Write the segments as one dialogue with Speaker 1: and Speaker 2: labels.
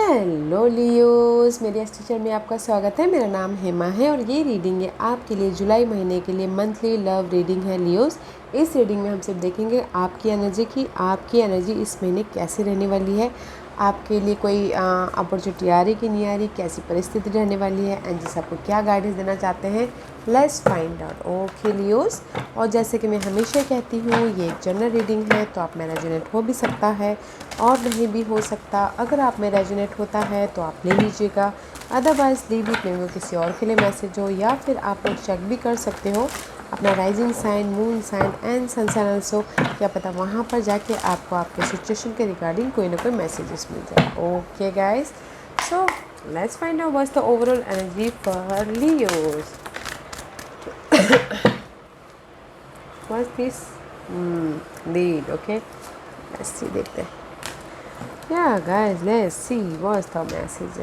Speaker 1: Hello Leos, मेरे इस teacher में आपका स्वागत है। मेरा नाम हेमा है और ये रीडिंग है आपके लिए जुलाई महीने के लिए मंथली लव रीडिंग है लियोस। इस रीडिंग में हम सिर्फ देखेंगे आपकी एनर्जी इस महीने कैसी रहने वाली है, आपके लिए कोई अपॉर्चुनिटी आ रही कि नहीं आ रही, कैसी परिस्थिति रहने वाली है, एंजल्स आपको क्या गाइडेंस देना चाहते हैं। Let's find out. Okay Leos, और जैसे कि मैं हमेशा कहती हूँ ये एक जनरल रीडिंग है, तो आप में रेजोनेट हो भी सकता है और नहीं भी हो सकता। अगर आप में रेजोनेट होता है तो आप ले लीजिएगा, अदरवाइज लीव इट, में वो किसी और के लिए मैसेज हो, या फिर आप लोग चेक भी कर सकते हो अपना rising sign, moon sign and sun sign also. क्या पता वहाँ पर जाके आपको आपके सिचुएशन के रिगार्डिंग कोई ना कोई मैसेजेस मिल जाए। Okay guys, so let's find out what's the overall energy for Leos. What's this lead? Okay, let's see, देखते हैं। Yeah guys, let's see what's the message.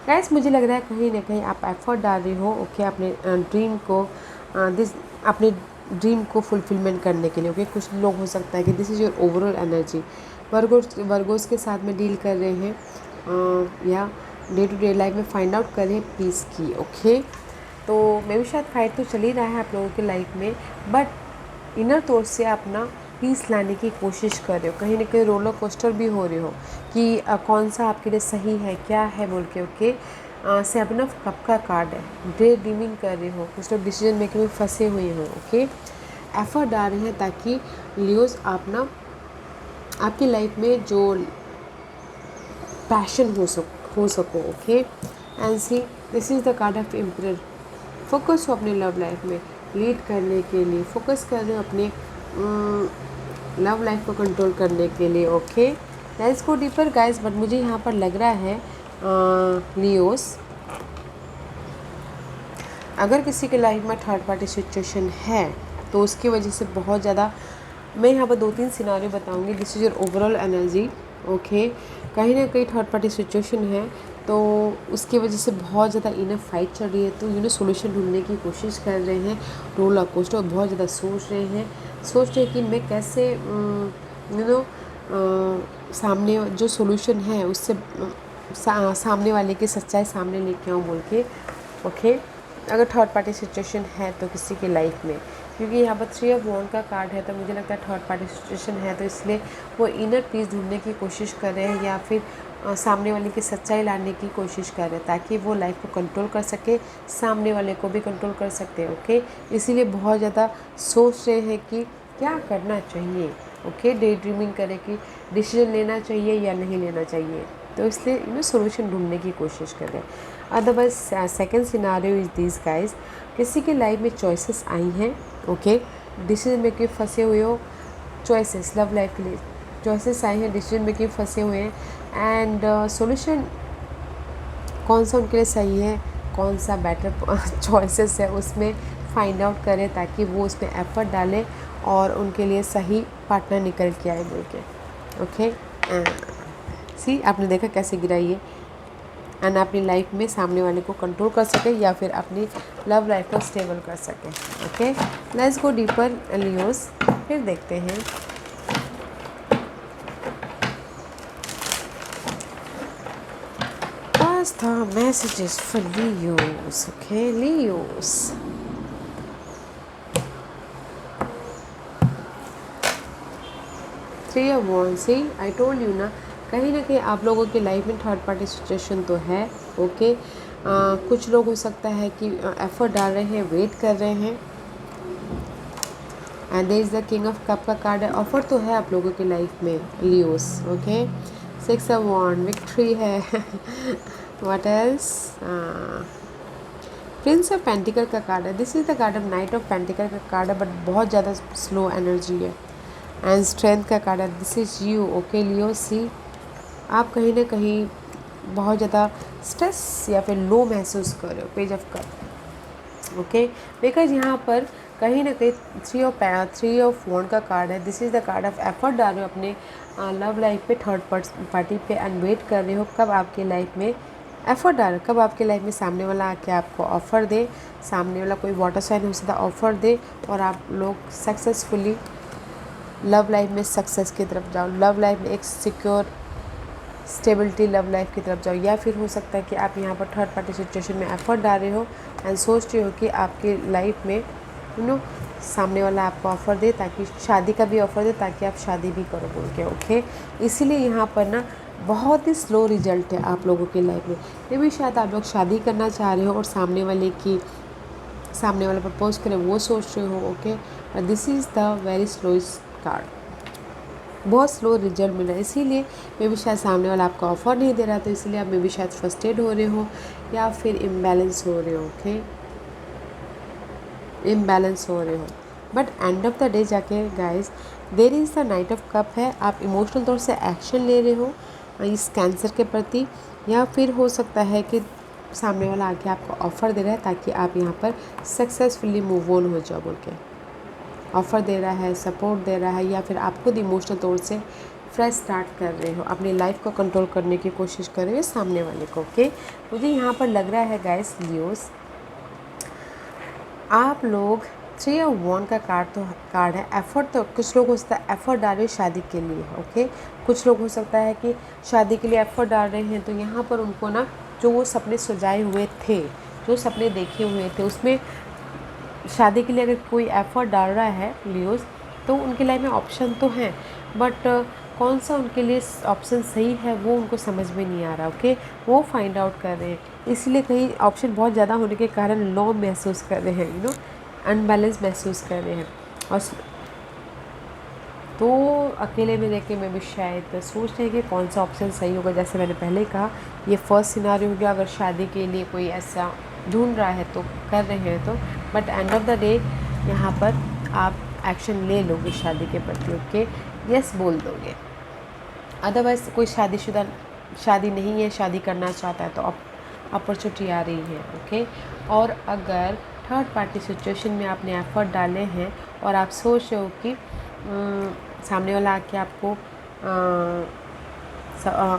Speaker 1: Guys, मुझे लग रहा है कहीं ना कहीं आप एफर्ट डाल रही हो ओके अपने ड्रीम को अपने ड्रीम को फुलफिलमेंट करने के लिए। ओके, कुछ लोग हो सकता है कि this is your overall energy. Virgo's के साथ में डील कर रहे हैं या डे टू डे लाइफ में फाइंड आउट कर रहे हैं पीस की। ओके, तो मे भी शायद फाइट तो चल ही रहा है आप लोगों के लाइफ में, बट इनर तौर से अपना पीस लाने की कोशिश कर रहे हो। कहीं ना कहीं रोलर कोस्टर भी हो रहे हो कि कौन सा आपके लिए सही है, क्या है बोल के। ओके, 7 ऑफ कप का कार्ड है। डे ड्रीमिंग कर रहे हो, कुछ लोग डिसीजन मेकिंग में फंसे हुए हो। ओके, एफर्ट डाल रहे हैं ताकि लियोस आप ना आपकी लाइफ में जो पैशन हो सको। Okay, and see this is the card of emperor. Focus हो अपने लव लाइफ में लीड करने के लिए, फोकस कर रहे हो अपने लव लाइफ को कंट्रोल करने के लिए। Okay, let's go deeper guys. But मुझे यहाँ पर लग रहा है लियोस, अगर किसी के लाइफ में थर्ड पार्टी सिचुएशन है तो उसकी वजह से बहुत ज़्यादा, मैं यहाँ पर 2-3 सिनारियो बताऊँगी। This is your overall energy. Okay, कहीं ना कहीं थर्ड पार्टी सिचुएशन है तो उसकी वजह से बहुत ज़्यादा इनर फाइट चल रही है, तो सोल्यूशन ढूंढने की कोशिश कर रहे हैं। रोलर कोस्टर बहुत ज़्यादा सोच रहे हैं कि मैं कैसे सामने जो सोल्यूशन है उससे सामने वाले की सच्चाई सामने लेके आऊँ बोल के। ओके, अगर थर्ड पार्टी सिचुएशन है तो किसी की लाइफ में, क्योंकि यहाँ पर 3 ऑफ वॉन्ड का कार्ड है, तो मुझे लगता है थर्ड पार्टी सिचुएशन है, तो इसलिए वो इनर पीस ढूंढने की कोशिश कर रहे हैं या फिर सामने वाले की सच्चाई लाने की कोशिश कर रहे हैं ताकि वो लाइफ को कंट्रोल कर सके, सामने वाले को भी कंट्रोल कर सकते हैं। ओके, इसीलिए बहुत ज़्यादा सोच रहे हैं कि क्या करना चाहिए। ओके, डे ड्रीमिंग करें कि डिसीजन लेना चाहिए या नहीं लेना चाहिए, तो इसलिए सोल्यूशन ढूंढने की कोशिश कर रहे हैं। Otherwise second scenario is this guys, किसी की लाइफ में चॉइसेस आई हैं। ओके, डिसीजन मेकिंग फंसे हुए हो, चॉइसेस लव लाइफ के लिए चॉइसेस आई हैं, डिसीजन मेकिंग फंसे हुए हैं, एंड सॉल्यूशन कौन सा उनके लिए सही है, कौन सा बेटर चॉइसेस है उसमें फाइंड आउट करें ताकि वो उसमें एफर्ट डालें और उनके लिए सही पार्टनर निकल के आए बोल के। ओके, सी आपने देखा कैसे गिराई है, एंड अपनी लाइफ में सामने वाले को कंट्रोल कर सके या फिर अपनी लव लाइफ को स्टेबल कर सके। Okay, let's go deeper Leos, फिर देखते हैं what's the messages for Leos. Okay, Leos. Three of Wands. See, I told you ना, कहीं ना कहीं आप लोगों की लाइफ में थर्ड पार्टी सिचुएशन तो है। ओके, कुछ लोग हो सकता है कि एफर्ट डाल रहे हैं, वेट कर रहे हैं, and there is the king of cup का कार्ड है। ऑफर तो है आप लोगों की लाइफ में Leos. Okay, 6 of wand, victory है। What else? Prince of pentacle का कार्ड है। This is the card of knight of pentacle का कार्ड है, बट बहुत ज़्यादा स्लो एनर्जी है, एंड स्ट्रेंथ का कार्ड है। This is you. Okay Leo, see आप कहीं ना कहीं बहुत ज़्यादा स्ट्रेस या फिर लो महसूस कर रहे हो। Page of cup. Okay, because यहाँ पर कहीं ना कहीं 3 ऑफ वॉन्ड का कार्ड है। This is the card of effort डाल रहे हो अपने लव लाइफ पे, थर्ड पार्टी पे, एंड वेट कर रहे हो कब आपकी लाइफ में एफर्ट डाल, कब आपके लाइफ में सामने वाला आके आपको ऑफ़र दे, सामने वाला कोई वाटर साइन हो सकता ऑफ़र दे और आप लोग सक्सेसफुली लव लाइफ में सक्सेस की तरफ जाओ, लव लाइफ में एक सिक्योर स्टेबिलिटी लव लाइफ की तरफ जाओ। या फिर हो सकता है कि आप यहाँ पर थर्ड पार्टी सिचुएशन में एफर्ट डाल रहे हो एंड सोच रहे हो कि आपकी लाइफ में सामने वाला आपको ऑफ़र दे, ताकि शादी का भी ऑफ़र दे, ताकि आप शादी भी करो बोल के। ओके, इसीलिए यहाँ पर ना बहुत ही स्लो रिजल्ट है आप लोगों की लाइफ में। मे भी शायद आप लोग शादी करना चाह रहे हो और सामने वाला प्रपोज करे वो सोच रहे हो। Okay, but this is the very slowest card, बहुत स्लो रिजल्ट मिल रहा है। इसीलिए मे भी शायद सामने वाला आपको ऑफ़र नहीं दे रहा, तो इसीलिए आप मे भी शायद फ्रस्ट्रेट हो रहे हो या फिर इम्बैलेंस हो रहे हो। ओके, इम्बैलेंस हो रहे हो। But end of the day जाके guys there is the knight of cup है। आप इमोशनल तौर से एक्शन ले रहे हो इस कैंसर के प्रति, या फिर हो सकता है कि सामने वाला आके आपको ऑफ़र दे रहा है ताकि आप यहाँ पर सक्सेसफुली मूव ऑन हो जाओ बोल के। ऑफ़र दे रहा है, सपोर्ट दे रहा है, या फिर आप खुद इमोशनल तौर से फ्रेश स्टार्ट कर रहे हो, अपनी लाइफ को कंट्रोल करने की कोशिश कर रहे हो सामने वाले को। ओके, मुझे यहाँ पर लग रहा है गाइस लियोस, आप लोग 3 ऑफ वॉन्ड का कार्ड है। एफर्ट तो कुछ लोग हो सकता है एफर्ट डाल रहे हैं शादी के लिए। ओके, कुछ लोग हो सकता है कि शादी के लिए एफर्ट डाल रहे हैं, तो यहाँ पर उनको ना जो वो सपने सजाए हुए थे, जो सपने देखे हुए थे, उसमें शादी के लिए अगर कोई एफर्ट डाल रहा है लियोस, तो उनकी लाइफ में ऑप्शन तो हैं, बट कौन सा उनके लिए ऑप्शन सही है वो उनको समझ में नहीं आ रहा। ओके, वो फाइंड आउट कर रहे हैं, इसलिए कहीं ऑप्शन बहुत ज़्यादा होने के कारण लो महसूस कर रहे हैं, अनबैलेंस महसूस कर रहे हैं। और तो अकेले में रह के मैं भी शायद सोच रहे हैं कि कौन सा ऑप्शन सही होगा। जैसे मैंने पहले कहा, ये फर्स्ट सिनारियो हो गया, अगर शादी के लिए कोई ऐसा ढूंढ रहा है तो कर रहे हैं तो, but end of the day यहाँ पर आप एक्शन ले लोगे शादी के प्रति। ओके, यस बोल दोगे। अदरवाइज़ कोई शादी नहीं है, शादी करना चाहता है, तो अपॉर्चुनिटी आ रही है। ओके, और अगर थर्ड पार्टी सिचुएशन में आपने एफर्ट डाले हैं और आप सोच रहे हो कि सामने वाला आके आपको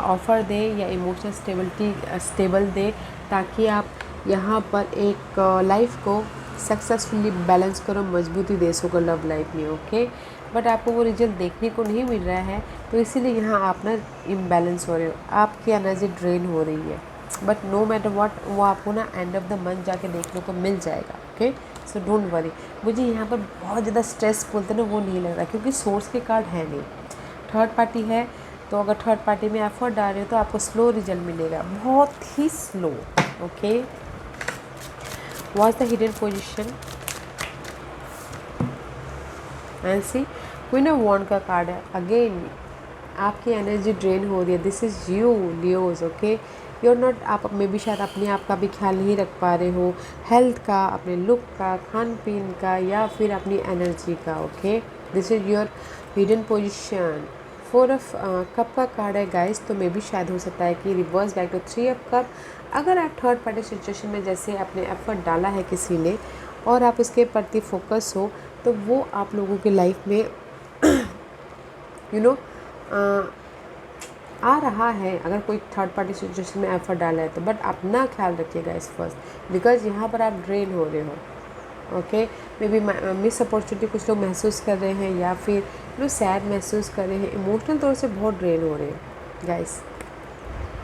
Speaker 1: ऑफ़र दे या इमोशनल स्टेबल दे, ताकि आप यहाँ पर एक लाइफ को सक्सेसफुली बैलेंस करो, मजबूती दे सको लव लाइफ में। ओके, बट आपको वो रिजल्ट देखने को नहीं मिल रहा है, तो इसीलिए यहाँ आप ना इम्बैलेंस हो रहे हो, आपकी एनर्जी ड्रेन हो रही है। बट नो मैटर व्हाट, वो आपको ना एंड ऑफ द मंथ जाके देखने को मिल जाएगा। Okay, so don't worry. मुझे यहाँ पर बहुत ज़्यादा स्ट्रेस बोलते ना वो नहीं लग रहा, क्योंकि सोर्स के कार्ड है नहीं, थर्ड पार्टी है। तो अगर थर्ड पार्टी में एफर्ट डाल रहे हो तो आपको स्लो रिजल्ट मिलेगा, बहुत ही slow. Okay, what's the hidden position and see queen of wand का कार्ड है। अगेन आपकी एनर्जी ड्रेन हो रही है, this is you Leos. Okay, you're not, आप में भी शायद अपने आप का भी ख्याल नहीं रख पा रहे हो, हेल्थ का, अपने लुक का, खान पीन का, या फिर अपनी एनर्जी का। Okay, this is your hidden position. 4 of cup का कार्ड है गाइस, तो मे भी शायद हो सकता है कि reverse back to 3 of cup. अगर आप थर्ड पार्टी सिचुएशन में जैसे अपने एफर्ट डाला है किसी ने और आप इसके प्रति फोकस हो, तो वो आप लोगों की लाइफ में आ रहा है। अगर कोई थर्ड पार्टी सिचुएशन में एफर्ट डाला है तो, बट अपना ख्याल रखिएगा इस फर्स्ट, बिकॉज यहाँ पर आप ड्रेन हो रहे हो। Okay, may be miss opportunity कुछ लोग महसूस कर रहे हैं, या फिर सैड महसूस कर रहे हैं, इमोशनल तौर से बहुत ड्रेन हो रहे हैं गाइस।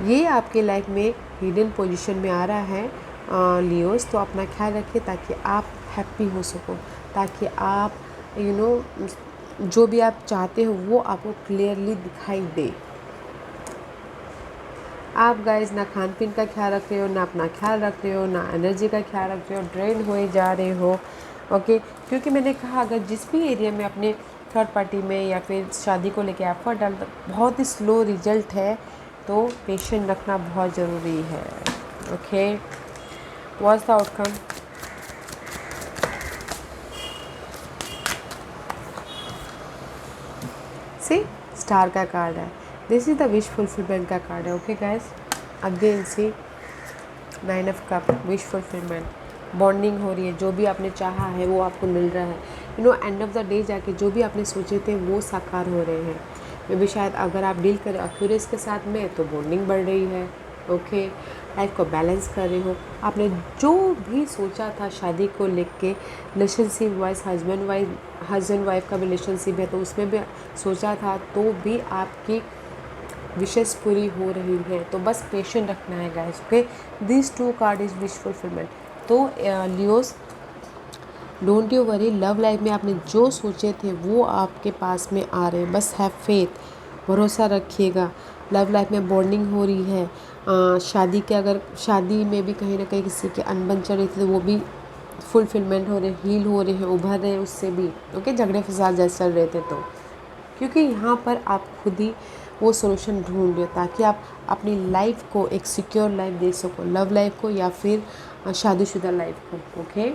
Speaker 1: ये आपके लाइफ में हिडन पोजीशन में आ रहा है लियोस, तो अपना ख्याल रखिए ताकि आप हैप्पी हो सको, ताकि आप जो भी आप चाहते हो वो आपको क्लियरली दिखाई दे। आप गाइस ना खान पीन का ख्याल रख रहे हो, ना अपना ख्याल रख रहे हो, ना एनर्जी का ख्याल रख रहे हो, ड्रेन हुए जा रहे हो। ओके, क्योंकि मैंने कहा अगर जिस भी एरिया में अपने थर्ड पार्टी में या फिर शादी को लेके एफर्ट डालता बहुत ही स्लो रिजल्ट है, तो पेशेंट रखना बहुत ज़रूरी है। Okay, what's the outcome? See star का कार्ड है, this is the wish fulfilment का कार्ड है। Okay guys, again see 9 of cup, wish fulfilment, bonding हो रही है, जो भी आपने चाहा है वो आपको मिल रहा है। एंड ऑफ द डे जाके जो भी आपने सोचे थे वो साकार हो रहे हैं। मे भी शायद अगर आप डील करें एक्यूरेस के साथ में तो बॉन्डिंग बढ़ रही है। ओके, लाइफ को बैलेंस कर रहे हो। आपने जो भी सोचा था शादी को लेके, रिलेशनशिप वाइज, हस्बैंड वाइफ का रिलेशनशिप है तो उसमें भी सोचा था, तो भी आपकी विशेष पूरी हो रही है। तो बस पेशेंट रखना है guys. Okay, this 2 card is wish fulfilment. तो Leos, don't you worry, love life में आपने जो सोचे थे वो आपके पास में आ रहे हैं। बस हैव फेथ, भरोसा रखिएगा। लव लाइफ में बॉन्डिंग हो रही है। शादी के, अगर शादी में भी कहीं ना कहीं किसी के अनबन चल रही थी तो वो भी फुलफिलमेंट हो रहे, हील हो रहे हैं, उभर रहे हैं उससे भी। ओके, झगड़े फसाद जैसे चल रहे थे तो, क्योंकि यहाँ पर आप खुद ही वो सोल्यूशन ढूंढ रहे हो ताकि आप अपनी लाइफ को एक सिक्योर लाइफ दे सको, लव लाइफ को या फिर शादीशुदा लाइफ को। ओके,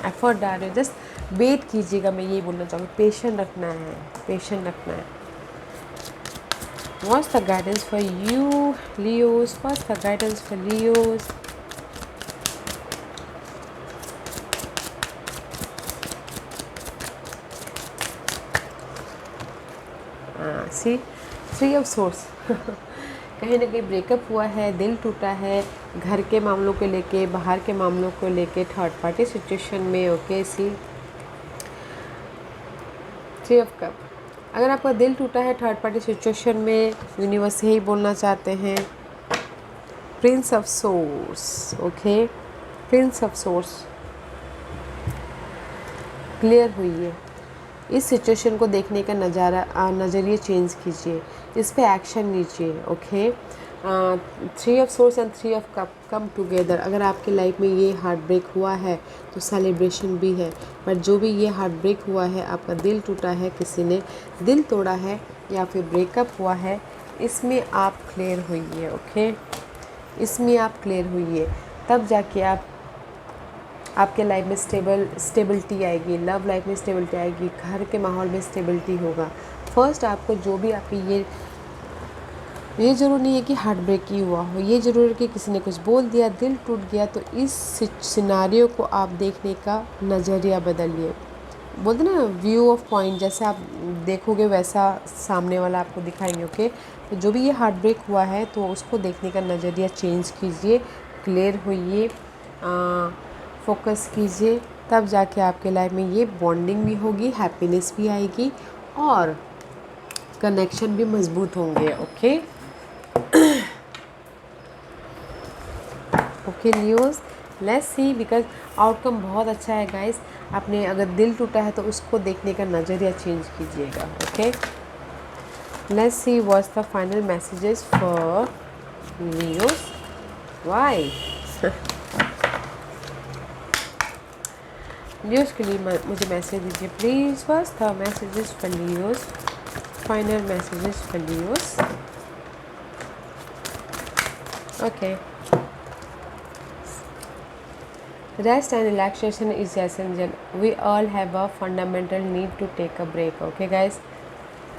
Speaker 1: एफर्ट डाल रहे हो, जस्ट वेट कीजिएगा। मैं ये बोलना चाहूँगी, पेशेंट रखना है, पेशेंट रखना है। What's the guidance for you, Leos? What's the guidance for Leos? See 3 of swords कहीं ना कहीं ब्रेकअप हुआ है, दिल टूटा है, घर के मामलों को लेके, बाहर के मामलों को लेके, थर्ड पार्टी सिचुएशन में। Okay, see 3 of cup. अगर आपका दिल टूटा है थर्ड पार्टी सिचुएशन में, यूनिवर्स यही बोलना चाहते हैं, prince of swords. Okay, prince of swords clear हुई है। इस सिचुएशन को देखने का नज़रिए चेंज कीजिए, इस पे एक्शन लीजिए। Okay, 3 of source and 3 of cup come together. अगर आपकी लाइफ में ये हार्ट ब्रेक हुआ है तो सेलिब्रेशन भी है, बट जो भी ये हार्ट ब्रेक हुआ है, आपका दिल टूटा है, किसी ने दिल तोड़ा है या फिर ब्रेकअप हुआ है, इसमें आप क्लियर होइए। ओके, इसमें आप क्लियर होइए, तब जाके आपके लाइफ में स्टेबिलिटी आएगी, लव लाइफ में स्टेबिलिटी आएगी, घर के माहौल में स्टेबिलिटी होगा। फर्स्ट आपको जो भी आपकी ये ज़रूर नहीं है कि हार्ट ब्रेक ही हुआ हो, ये ज़रूर है कि किसी ने कुछ बोल दिया, दिल टूट गया, तो इस सिनारियो को आप देखने का नज़रिया बदलिए। बोलते ना व्यू ऑफ पॉइंट, जैसे आप देखोगे वैसा सामने वाला आपको दिखाएंगे। ओके, तो जो भी ये हार्ट ब्रेक हुआ है तो उसको देखने का नज़रिया चेंज कीजिए, क्लियर होइए, फोकस कीजिए, तब जाके आपके लाइफ में ये बॉन्डिंग भी होगी, हैप्पीनेस भी आएगी और कनेक्शन भी मजबूत होंगे। Okay, okay Leos, let's see, because outcome बहुत अच्छा है गाइस। आपने अगर दिल टूटा है तो उसको देखने का नज़रिया चेंज कीजिएगा। Okay, let's see what's the final messages for Leos. Why Leos के लिए मुझे मैसेज दीजिए please. What's the messages for Leos, final messages for Leos. Okay, rest and relaxation is essential. We all have a fundamental need to take a break. Okay guys,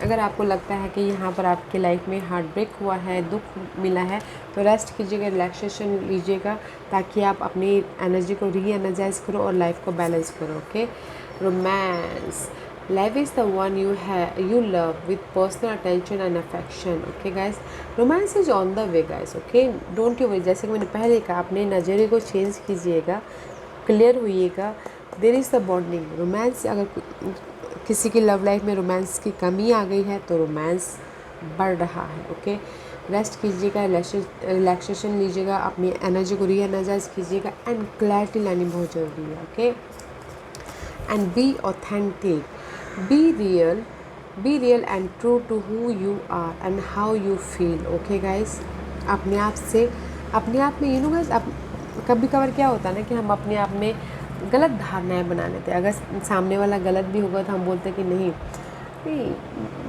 Speaker 1: अगर आपको लगता है कि यहाँ पर आपकी लाइफ में हार्ट ब्रेक हुआ है, दुख मिला है, तो रेस्ट कीजिएगा, रिलैक्सेशन लीजिएगा, ताकि आप अपनी एनर्जी को री एनर्जाइज करो और लाइफ को बैलेंस करो। Okay, romance, love is the one you love with personal attention and affection. Okay guys, romance is on the way guys. Okay, don't you worry, जैसे कि मैंने पहले कहा, अपने नज़रिए को चेंज कीजिएगा, क्लियर होइएगा। There is the bonding, romance. अगर किसी की लव लाइफ में रोमांस की कमी आ गई है तो रोमांस बढ़ रहा है। ओके, रेस्ट कीजिएगा, रिलैक्सेशन लीजिएगा, अपनी एनर्जी को री एनर्जाइज कीजिएगा एंड क्लैरिटी लानी बहुत ज़रूरी है। Okay, and be authentic, be real and true to who you are and how you feel. Okay guys, अपने आप में गाइस, कभी कभार क्या होता है ना कि हम अपने आप में गलत धारणाएं बना लेते हैं। अगर सामने वाला गलत भी होगा तो हम बोलते हैं कि नहीं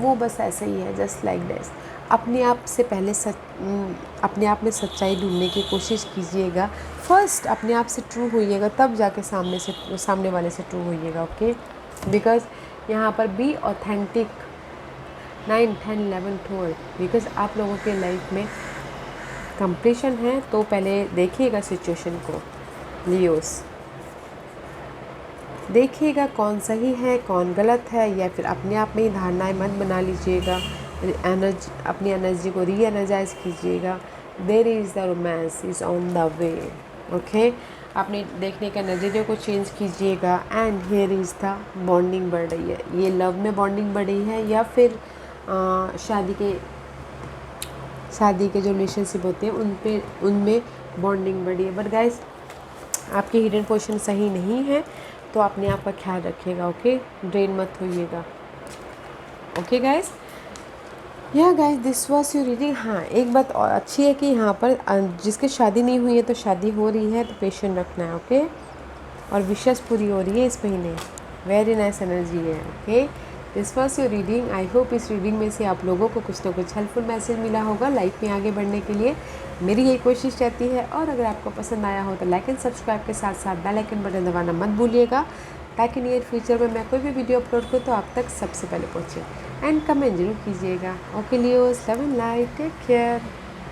Speaker 1: वो बस ऐसे ही है, जस्ट लाइक दिस। अपने आप से पहले अपने आप में सच्चाई ढूंढने की कोशिश कीजिएगा। फर्स्ट अपने आप से ट्रू होइएगा, तब जाके सामने वाले से ट्रू होइएगा। ओके, बिकॉज यहाँ पर बी ऑथेंटिक 9, 10, 11, 12, बिकॉज आप लोगों के लाइफ में कंप्लीशन है। तो पहले देखिएगा सिचुएशन को लियोस, देखिएगा कौन सही है कौन गलत है, या फिर अपने आप में ही धारणाएं मत बना लीजिएगा। एनर्जी, अपनी एनर्जी को री एनर्जाइज कीजिएगा। There is the romance is on the way. Okay, अपने देखने के नज़रिए को चेंज कीजिएगा। And here is the bonding बढ़ रही है, ये लव में बॉन्डिंग बढ़ रही है या फिर शादी के जो रिलेशनशिप होते हैं उनमें बॉन्डिंग बढ़ी है। बट गाइस, आपकी हिडन पोजीशन सही नहीं है तो अपने आप का ख्याल रखिएगा। ओके, ड्रेन मत होइएगा। ओके गाइस, या guys this was your reading. हाँ, एक बात और अच्छी है कि यहाँ पर जिसकी शादी नहीं हुई है तो शादी हो रही है, तो पेशेंट रखना है। ओके, और विशेष पूरी हो रही है इस महीने, वेरी नाइस एनर्जी है। Okay, this was your reading. I hope इस रीडिंग में से आप लोगों को कुछ ना कुछ हेल्पफुल मैसेज मिला होगा लाइफ में आगे बढ़ने के लिए। मेरी यही कोशिश रहती है। और अगर आपको पसंद आया हो तो लाइक एंड सब्सक्राइब के साथ साथ बेल आइकन बटन दबाना मत भूलिएगा, ताकि नियर फ्यूचर में मैं कोई भी वीडियो अपलोड करूँ तो आप तक सबसे पहले पहुँचे। एंड कमेंट जरूर कीजिएगा। Okay Leos, love and light, take care.